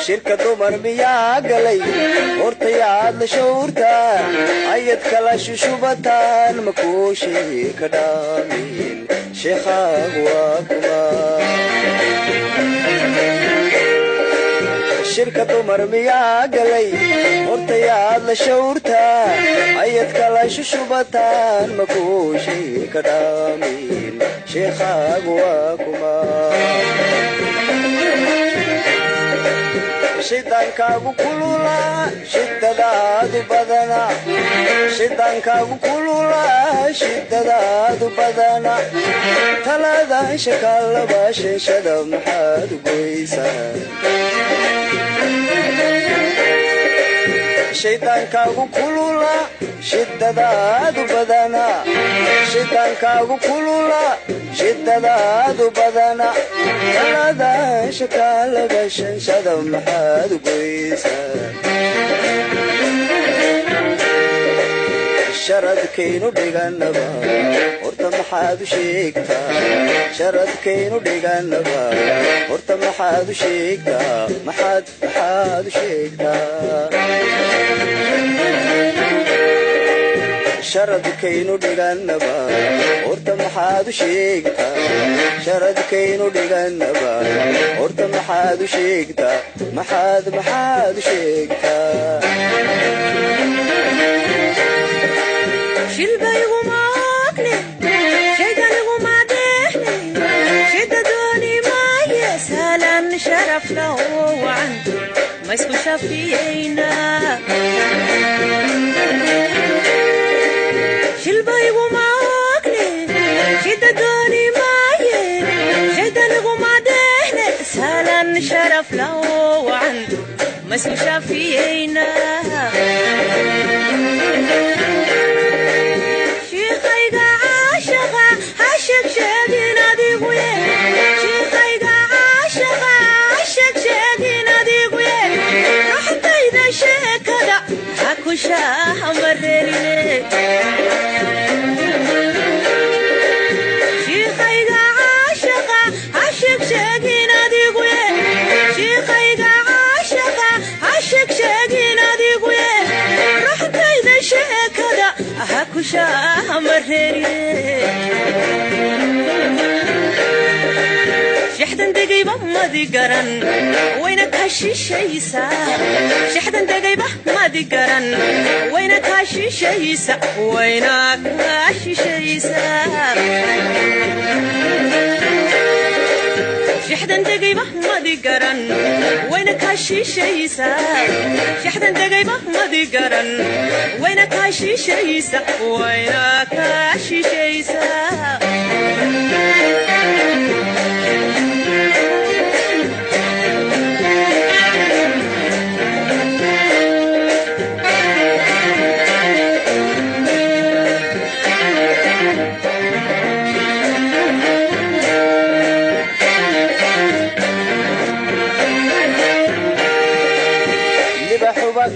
shirka dumar miyaa galay hortayaad la shawrtaan ayad kala shushubataan makuushii ka dhaamin sheekhaagu waa kuma shirka dumar miyaa galay hortayaad la shawrtaan ayad kala shushubataan makuushii ka dhaamin sheekhaagu waa kuma shidaankaagu kulula shidadaadu badana shidaankaagu kulula shidadaadu badana taladan shakaalaba sheeshada maxaad goysaa shidaankaagu kulula shidadaadu badana shidaankaagu kulula shidadaadu badana taladan shakaalaba sheeshada maxaad goysaa sharadkaynu dhiganaba horta maxaad u sheegtaa sharadkaynu dhiganaba horta maxaad u sheegtaa maxaad u sheegtaa sharadkaynu dhiganaba horta maxaad u sheegtaa sharadkaynu dhiganaba horta maxaad u sheegtaa maxaad u sheegtaa shilbayguma ogne shayganiguma dheexne shida dooni maaye saalan sharaf lahu wacan ma isku shafiyeyna shilbayguma ogne shida dooni maaye shayganiguma dheexne saalan sharaf lahu wacan ma isku shafiyeyna شحدن دقيبة ما دي قرن وينك هالشيشيسة شحدن دقيبة ما دي قرن وينك هالشيشيسة وينك هالشيشيسة شحدن دقيبة ما دي قرن وينك هالشيشيسة شحدن دقيبة ما دي قرن وينك هالشيشيسة وينك هالشيشيسة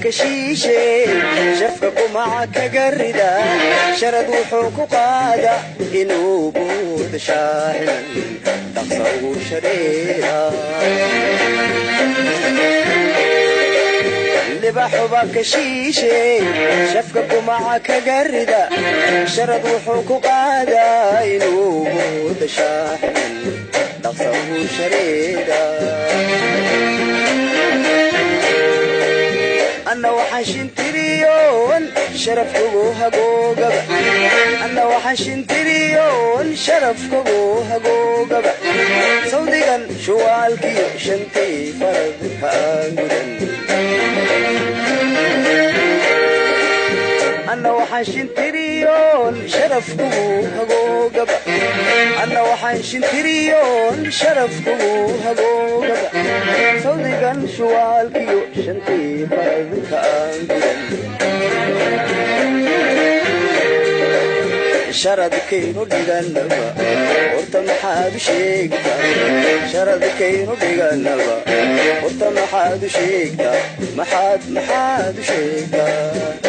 كشيشة شفك معك قردا شرد وحوك قادا إنو بود شاهلا تخصو شريرا اللي بحبك شيشة شفك معك قردا شرد وحوك قادا إنو بود شاهلا تخصو شريرا أنا وحشين تريون شرف كبوها جوجبا أنا وحشين تريون شرف كبوها جوجبا صودقا شوالكي شنتي فرد هانجدن أنا وحشين تريون شرف كبوها جوجبا أنا وحشين تريون شرف كبوها جوجبا صودقا شوالكي شنتي فرد sharadkaynu dhiganaba horta maxaad u sheegtaa sharadkaynu dhiganaba horta maxaad u sheegtaa maxaad u sheegtaa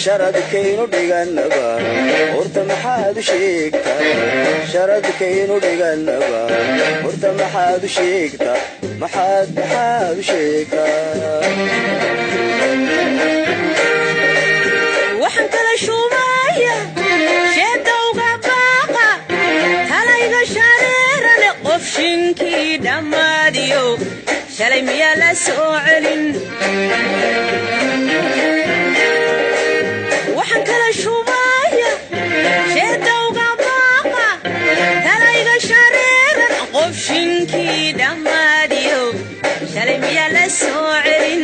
sharadkaynu dhiganaba horta maxaad u sheegtaa sharadkaynu dhiganaba horta maxaad u sheegtaa maxaad u sheegtaa waxaan kala shubaya sheedowga baaqa halayga shareerale qof shinkii dhammaadiyo shalay miyaa la soo celin waxaan kala shubaya sheedowga baaqa halayga shareerale qof shinkii dhammaadiyo shalay miyaa la soo celin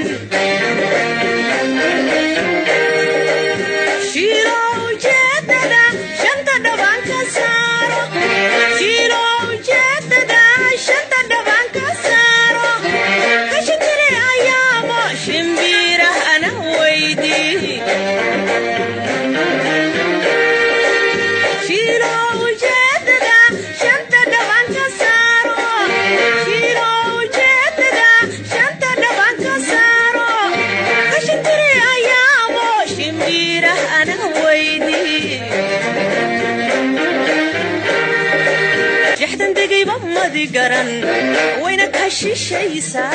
wayna ka shishaysaa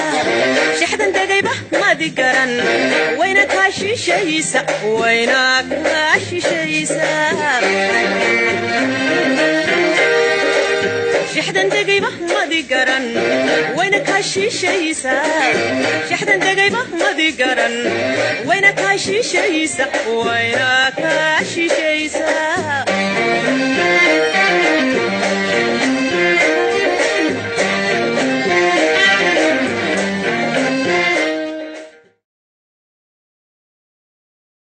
shixdan degayba madi garan wayna ka shishaysaa wayna ka shishaysaa shixdan degayba madi garan wayna ka shishaysaa shixdan degayba madi garan wayna ka shishaysaa wayna ka shishaysaa